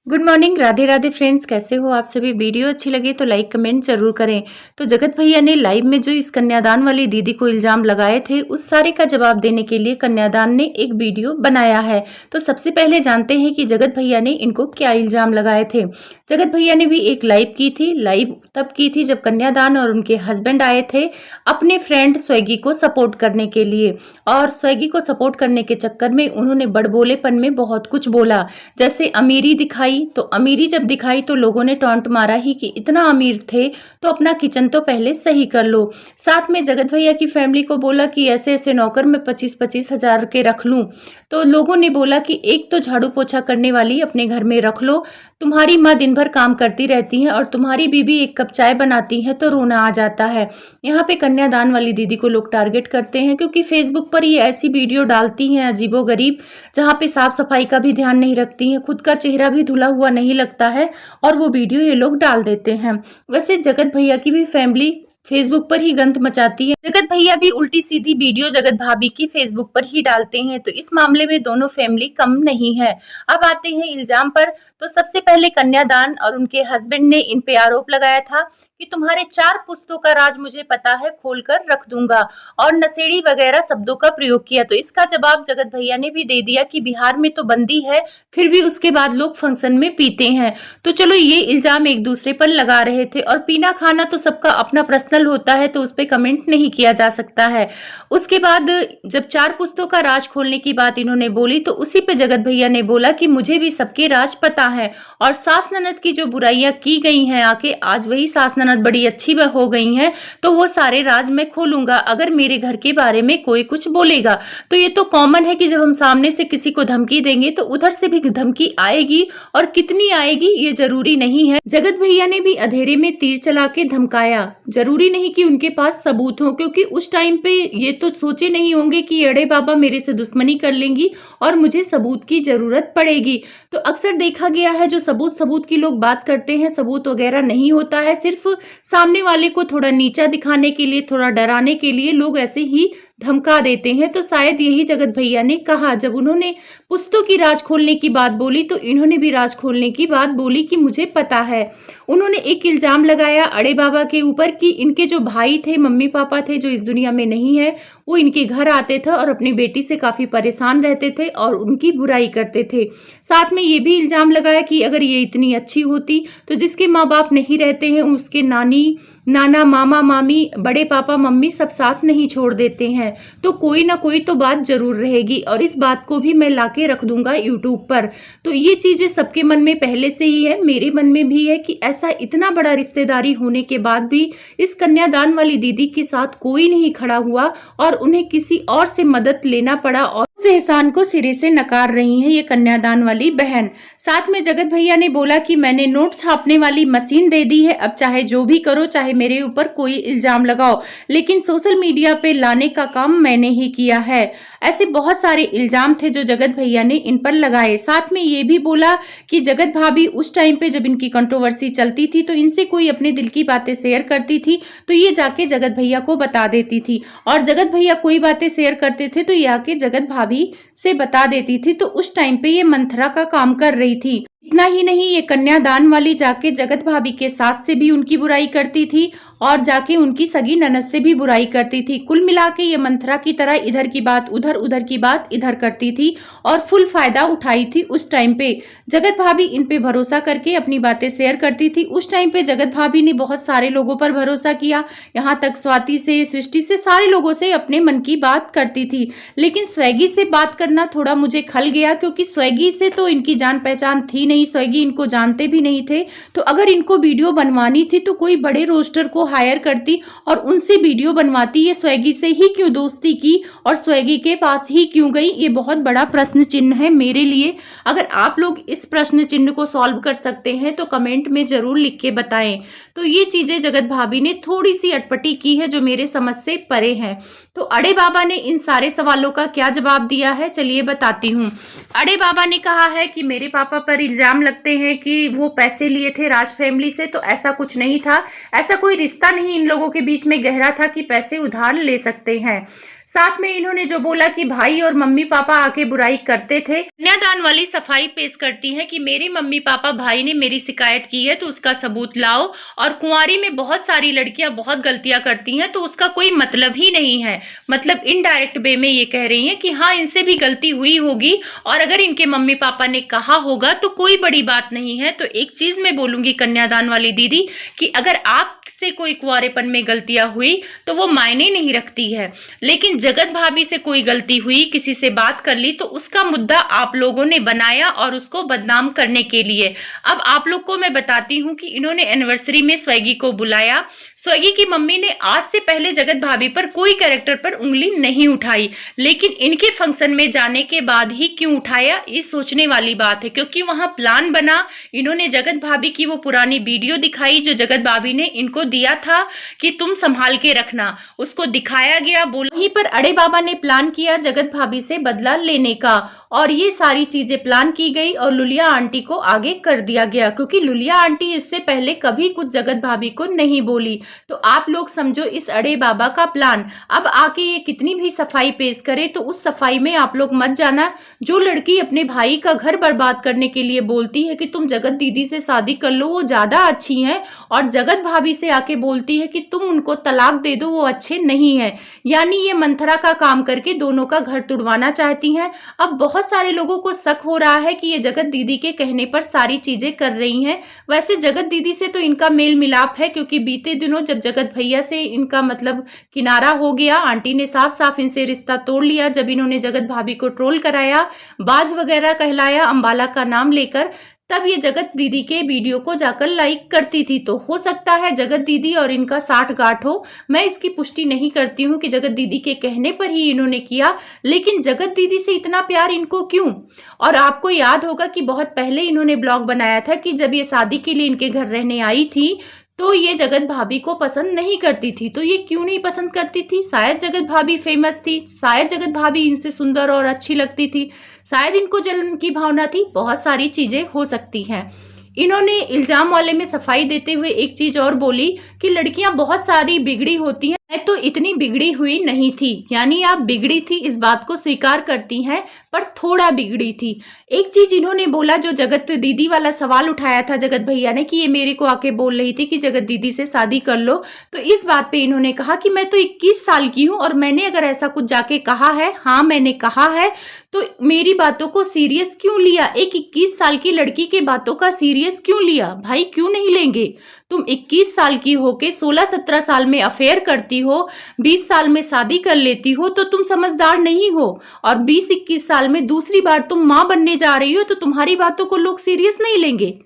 Good morning, Radhe Radhe friends. कैसे हो आप सभी। वीडियो अच्छी लगे तो लाइक कमेंट जरूर करें। तो जगत भैया ने लाइव में जो इस कन्यादान वाली दीदी को इल्जाम लगाए थे उस सारे का जवाब देने के लिए कन्यादान ने एक वीडियो बनाया है। तो सबसे पहले जानते हैं कि जगत भैया ने इनको क्या इल्जाम लगाए थे। जगत भैया ने भी एक लाइव की थी। लाइव तब की थी जब कन्यादान और उनके हस्बैंड आए थे अपने फ्रेंड स्वेगी को सपोर्ट करने के लिए, और स्वेगी को सपोर्ट करने के चक्कर में उन्होंने बड़बोलेपन में बहुत कुछ बोला। जैसे अमीरी दिखाई, तो अमीरी जब दिखाई तो लोगों ने टॉन्ट मारा ही कि इतना अमीर थे तो अपना किचन तो पहले सही कर लो। साथ में जगत भैया की फैमिली को बोला कि ऐसे ऐसे नौकर मैं 25-25 हजार के रख लूं। तो लोगों ने बोला कि एक तो झाड़ू पोछा करने वाली अपने घर में रख लो, तुम्हारी माँ दिन भर काम करती रहती है और तुम्हारी बीबी एक कप चाय बनाती है तो रोना आ जाता है। यहाँ पे कन्यादान वाली दीदी को लोग टारगेट करते हैं क्योंकि फेसबुक पर ये ऐसी वीडियो डालती हैं अजीबोगरीब, जहाँ पे साफ सफाई का भी ध्यान नहीं रखती हैं, खुद का चेहरा भी धुला हुआ नहीं लगता है और वो वीडियो ये लोग डाल देते हैं। वैसे जगत भैया की भी फैमिली फेसबुक पर ही गंद मचाती है। जगत भैया भी उल्टी सीधी वीडियो जगत भाभी की फेसबुक पर ही डालते हैं, तो इस मामले में दोनों फैमिली कम नहीं है। अब आते हैं इल्जाम पर। तो सबसे पहले कन्यादान और उनके हस्बैंड ने इन पे आरोप लगाया था कि तुम्हारे 4 पुश्तों का राज मुझे पता है, खोलकर रख दूंगा, और नशेड़ी वगैरह शब्दों का प्रयोग किया। तो इसका जवाब जगत भैया ने भी दे दिया कि बिहार में तो बंदी है, फिर भी उसके बाद लोग फंक्शन में पीते हैं। तो चलो, ये इल्जाम एक दूसरे पर लगा रहे थे, और पीना खाना तो सबका अपना पर्सनल होता है तो उस पर कमेंट नहीं किया जा सकता है। उसके बाद जब 4 पुश्तों का राज खोलने की बात इन्होंने बोली तो उसी पे जगत भैया ने बोला कि मुझे भी सबके राज पता है, और सास ननद की जो बुराइयां की गई हैं आके, आज वही सास ननद बड़ी अच्छी हो गई हैं, तो वो सारे राज मैं खोलूंगा अगर मेरे घर के बारे में कोई कुछ बोलेगा। तो ये तो कॉमन है कि जब हम सामने से किसी को धमकी देंगे तो उधर से भी धमकी आएगी, और कितनी आएगी ये जरूरी नहीं है। जगत भैया ने भी अंधेरे में तीर चला के धमकाया। जरूरी नहीं कि उनके पास सबूत हो, क्योंकि उस टाइम पे ये तो सोचे नहीं होंगे कि अड़े बाबा मेरे से दुश्मनी कर लेंगी और मुझे सबूत की जरूरत पड़ेगी। तो अक्सर देखा गया है जो सबूत की लोग बात करते हैं, सबूत वगैरह नहीं होता है, सिर्फ सामने वाले को थोड़ा नीचा दिखाने के लिए, थोड़ा डराने के लिए लोग ऐसे ही धमका देते हैं। तो शायद यही जगत भैया ने कहा। जब उन्होंने पुश्तों की राज खोलने की बात बोली तो इन्होंने भी राज खोलने की बात बोली कि मुझे पता है। उन्होंने एक इल्जाम लगाया अड़े बाबा के ऊपर कि इनके जो भाई थे, मम्मी पापा थे, जो इस दुनिया में नहीं है, वो इनके घर आते थे और अपनी बेटी से काफी परेशान रहते थे और उनकी बुराई करते थे। साथ में ये भी इल्जाम लगाया कि अगर ये इतनी अच्छी होती तो जिसके माँ बाप नहीं रहते हैं उसके नानी नाना, मामा, मामी, बड़े पापा, मम्मी सब साथ नहीं छोड़ देते हैं, तो कोई ना कोई तो बात जरूर रहेगी, और इस बात को भी मैं लाके रख दूंगा यूट्यूब पर। तो ये चीजें सबके मन में पहले से ही है, मेरे मन में भी है कि ऐसा इतना बड़ा रिश्तेदारी होने के बाद भी इस कन्यादान वाली दीदी के साथ कोई नहीं खड़ा हुआ और उन्हें किसी और से मदद लेना पड़ा, और उस एहसान को सिरे से नकार रही है ये कन्यादान वाली बहन। साथ में जगत भैया ने बोला कि मैंने नोट छापने वाली मशीन दे दी है, अब चाहे जो भी करो, चाहे मेरे ऊपर कोई इल्जाम लगाओ, लेकिन सोशल मीडिया पे लाने का काम मैंने ही किया है। ऐसे बहुत सारे इल्जाम थे जो जगत भैया ने इन पर लगाए। साथ में ये भी बोला कि जगत भाभी उस टाइम पे जब इनकी कंट्रोवर्सी चलती थी तो इनसे कोई अपने दिल की बातें शेयर करती थी तो ये जाके जगत भैया को बता देती थी, और जगत भैया कोई बातें शेयर करते थे तो ये आके जगत भाभी से बता देती थी। तो उस टाइम पे ये मंथरा का काम कर रही थी। इतना ही नहीं, ये कन्यादान वाली जाके जगत भाभी के सास से भी उनकी बुराई करती थी और जाके उनकी सगी ननद से भी बुराई करती थी। कुल मिला के ये मंथरा की तरह इधर की बात उधर, उधर की बात इधर करती थी और फुल फायदा उठाई थी। उस टाइम पे जगत भाभी इन पे भरोसा करके अपनी बातें शेयर करती थी। उस टाइम पे जगत भाभी ने बहुत सारे लोगों पर भरोसा किया, यहाँ तक स्वाति से, सृष्टि से, सारे लोगों से अपने मन की बात करती थी। लेकिन स्वेगी से बात करना थोड़ा मुझे खल गया, क्योंकि स्वेगी से तो इनकी जान पहचान थी नहीं, स्वेगी इनको जानते भी नहीं थे। तो अगर इनको वीडियो बनवानी थी तो कोई बड़े रोस्टर को हायर करती और उनसे वीडियो बनवाती। ये स्वेगी से ही क्यों दोस्ती की और स्वेगी के पास ही क्यों गई, ये बहुत बड़ा प्रश्न चिन्ह है मेरे लिए। अगर आप लोग इस प्रश्न चिन्ह को सॉल्व कर सकते हैं तो कमेंट में जरूर लिख के बताएं। तो ये चीजें जगत भाभी ने थोड़ी सी अटपटी की है जो मेरे समझ से परे हैं। तो अड़े बाबा ने इन सारे सवालों का क्या जवाब दिया है, चलिए बताती हूँ। अड़े बाबा ने कहा है कि मेरे पापा पर इल्जाम लगते हैं कि वो पैसे लिए थे राज फैमिली से, तो ऐसा कुछ नहीं था, ऐसा कोई रिश्ता नहीं इन लोगों के बीच में गहरा था कि पैसे उधार ले सकते हैं। साथ में इन्होंने जो बोला कि भाई और मम्मी पापा आके बुराई करते थे। कन्यादान वाली सफाई पेश करती है कि मेरे मम्मी पापा, भाई ने मेरी शिकायत की है तो उसका सबूत लाओ, और कुंवारी में बहुत सारी लड़कियां बहुत गलतियां करती हैं तो उसका कोई मतलब ही नहीं है। मतलब इनडायरेक्ट वे में ये कह रही हैं कि हाँ, इनसे भी गलती हुई होगी और अगर इनके मम्मी पापा ने कहा होगा तो कोई बड़ी बात नहीं है। तो एक चीज मैं बोलूंगी कन्यादान वाली दीदी कि अगर आपसे कोई कुंवारेपन में गलतियां हुई तो वो मायने नहीं रखती है, लेकिन जगत भाभी से कोई गलती हुई, किसी से बात कर ली तो उसका मुद्दा आप लोगों ने बनाया और उसको बदनाम करने के लिए। अब आप लोग को मैं बताती हूँ कि इन्होंने एनिवर्सरी में स्वैगी को बुलाया। स्वैगी की मम्मी ने आज से पहले जगत भाभी पर कोई कैरेक्टर पर उंगली नहीं उठाई, लेकिन इनके फंक्शन में जाने के बाद ही क्यों उठाया, ये सोचने वाली बात है, क्योंकि वहां प्लान बना। इन्होंने जगत भाभी की वो पुरानी वीडियो दिखाई जो जगत भाभी ने इनको दिया था कि तुम संभाल के रखना, उसको दिखाया गया। बोला वहीं पर अड़े बाबा ने प्लान किया जगत भाभी से बदला लेने का, और ये सारी चीजें प्लान की गई और लुलिया आंटी को आगे कर दिया गया, क्योंकि लुलिया आंटी इससे पहले कभी कुछ जगत भाभी को नहीं बोली। तो आप लोग समझो इस अड़े बाबा का प्लान। अब आके ये कितनी भी सफाई पेश करे तो उस सफाई में आप लोग मत जाना। जो लड़की अपने भाई का घर बर्बाद करने के लिए बोलती है कि तुम जगत दीदी से शादी कर लो, वो ज्यादा अच्छी हैं, और जगत भाभी से आके बोलती है कि तुम उनको तलाक दे दो, वो अच्छे नहीं है। यानी ये मंथरा का काम करके दोनों का घर तुड़वाना चाहती हैं। अब बहुत सारे लोगों को शक हो रहा है कि ये जगत दीदी के कहने पर सारी चीजें कर रही हैं। वैसे जगत दीदी से तो इनका मेल मिलाप है, क्योंकि बीते दिनों जब जगत भैया से इनका मतलब किनारा हो गया, आंटी ने साफ साफ इनसे रिश्ता तोड़ लिया। जब इन्होंने जगत भाभी को ट्रोल कराया, बाज वगैरह कहलाया अंबाला का नाम लेकर, तब ये जगत दीदी के वीडियो को जाकर लाइक करती थी। तो हो सकता है जगत दीदी और इनका साठगांठ हो। मैं इसकी पुष्टि नहीं करती हूँ कि जगत दीदी के कहने पर ही इन्होंने किया, लेकिन जगत दीदी से इतना प्यार इनको क्यों? और आपको याद होगा कि बहुत पहले इन्होंने ब्लॉग बनाया था कि जब ये शादी के लिए इनके घर रहने आई थी तो ये जगत भाभी को पसंद नहीं करती थी। तो ये क्यों नहीं पसंद करती थी? शायद जगत भाभी फेमस थी, शायद जगत भाभी इनसे सुंदर और अच्छी लगती थी, शायद इनको जलन की भावना थी, बहुत सारी चीजें हो सकती हैं। इन्होंने इल्जाम वाले में सफाई देते हुए एक चीज और बोली कि लड़कियां बहुत सारी बिगड़ी होती हैं, मैं तो इतनी बिगड़ी हुई नहीं थी। यानी आप बिगड़ी थी इस बात को स्वीकार करती हैं, पर थोड़ा बिगड़ी थी। एक चीज इन्होंने बोला, जो जगत दीदी वाला सवाल उठाया था जगत भैया ने कि ये मेरे को आके बोल रही थी कि जगत दीदी से शादी कर लो, तो इस बात पे इन्होंने कहा कि मैं तो 21 साल की हूं और मैंने अगर ऐसा कुछ जाके कहा है, हाँ मैंने कहा है, तो मेरी बातों को सीरियस क्यों लिया? एक 21 साल की लड़की के बातों का सीरियस क्यों लिया? भाई क्यों नहीं लेंगे? तुम 21 साल की हो के 16-17 साल में अफेयर करती हो, 20 साल में शादी कर लेती हो, तो तुम समझदार नहीं हो। और 20-21 साल में दूसरी बार तुम माँ बनने जा रही हो तो तुम्हारी बातों को लोग सीरियस नहीं लेंगे।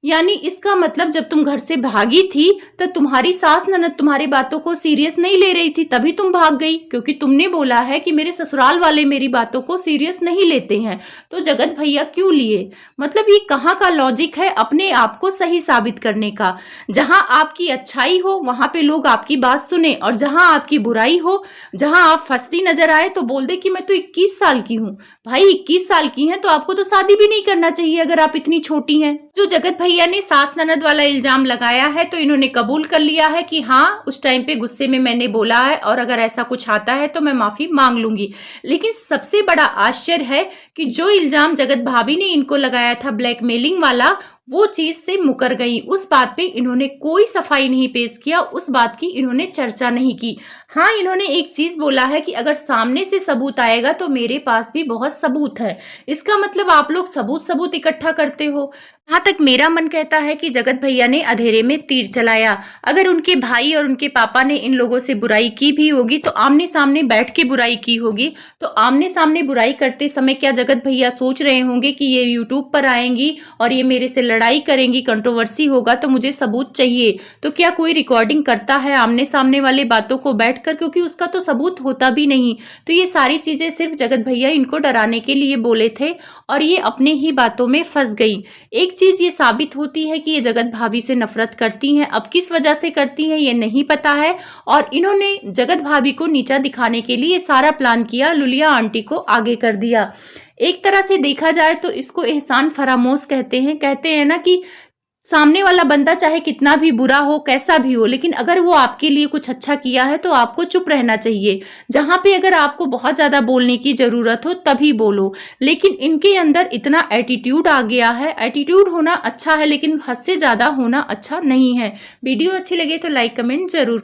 यानी इसका मतलब जब तुम घर से भागी थी तो तुम्हारी सास ननद तुम्हारी बातों को सीरियस नहीं ले रही थी, तभी तुम भाग गई, क्योंकि तुमने बोला है कि मेरे ससुराल वाले मेरी बातों को सीरियस नहीं लेते हैं। तो जगत भैया क्यों लिए? मतलब ये कहाँ का लॉजिक है अपने आप को सही साबित करने का? जहां आपकी अच्छाई हो वहां पे लोग आपकी बात सुने, और जहां आपकी बुराई हो, जहां आप फंसती नजर आए तो बोल दे कि मैं तो 21 साल की हूँ। भाई 21 साल की हैं तो आपको तो शादी भी नहीं करना चाहिए अगर आप इतनी छोटी हैं। जो जगत भैया ने सास ननद वाला इल्जाम लगाया है तो इन्होंने कबूल कर लिया है कि हाँ, उस टाइम पे गुस्से में मैंने बोला है और अगर ऐसा कुछ आता है तो मैं माफी मांग लूंगी। लेकिन सबसे बड़ा आश्चर्य है कि जो इल्जाम जगत भाभी ने इनको लगाया था ब्लैकमेलिंग वाला, वो चीज से मुकर गई। उस बात पे इन्होंने कोई सफाई नहीं पेश किया, उस बात की इन्होंने चर्चा नहीं की। हाँ, इन्होंने एक चीज बोला है कि अगर सामने से सबूत आएगा तो मेरे पास भी बहुत सबूत है। इसका मतलब आप लोग सबूत इकट्ठा करते हो। यहाँ तक मेरा मन कहता है कि जगत भैया ने अंधेरे में तीर चलाया। अगर उनके भाई और उनके पापा ने इन लोगों से बुराई की भी होगी तो आमने सामने बैठ के बुराई की होगी। तो आमने सामने बुराई करते समय क्या जगत भैया सोच रहे होंगे कि ये यूट्यूब पर आएंगी और ये मेरे से लड़ाई करेंगी, कंट्रोवर्सी होगा तो मुझे सबूत चाहिए? तो क्या कोई रिकॉर्डिंग करता है आमने सामने वाले बातों को बैठकर? क्योंकि उसका तो सबूत होता भी नहीं। तो ये सारी चीजें सिर्फ जगत भैया इनको डराने के लिए बोले थे और ये अपने ही बातों में फंस गई। एक चीज ये साबित होती है कि ये जगत भाभी से नफरत करती हैं। अब किस वजह से करती हैं ये नहीं पता है, और इन्होंने जगत भाभी को नीचा दिखाने के लिए सारा प्लान किया, लुलिया आंटी को आगे कर दिया। एक तरह से देखा जाए तो इसको एहसान फरामोश कहते हैं ना कि सामने वाला बंदा चाहे कितना भी बुरा हो, कैसा भी हो, लेकिन अगर वो आपके लिए कुछ अच्छा किया है तो आपको चुप रहना चाहिए। जहाँ पे अगर आपको बहुत ज़्यादा बोलने की ज़रूरत हो तभी बोलो। लेकिन इनके अंदर इतना एटीट्यूड आ गया है। एटीट्यूड होना अच्छा है लेकिन हद से ज़्यादा होना अच्छा नहीं है। वीडियो अच्छी लगे तो लाइक कमेंट ज़रूर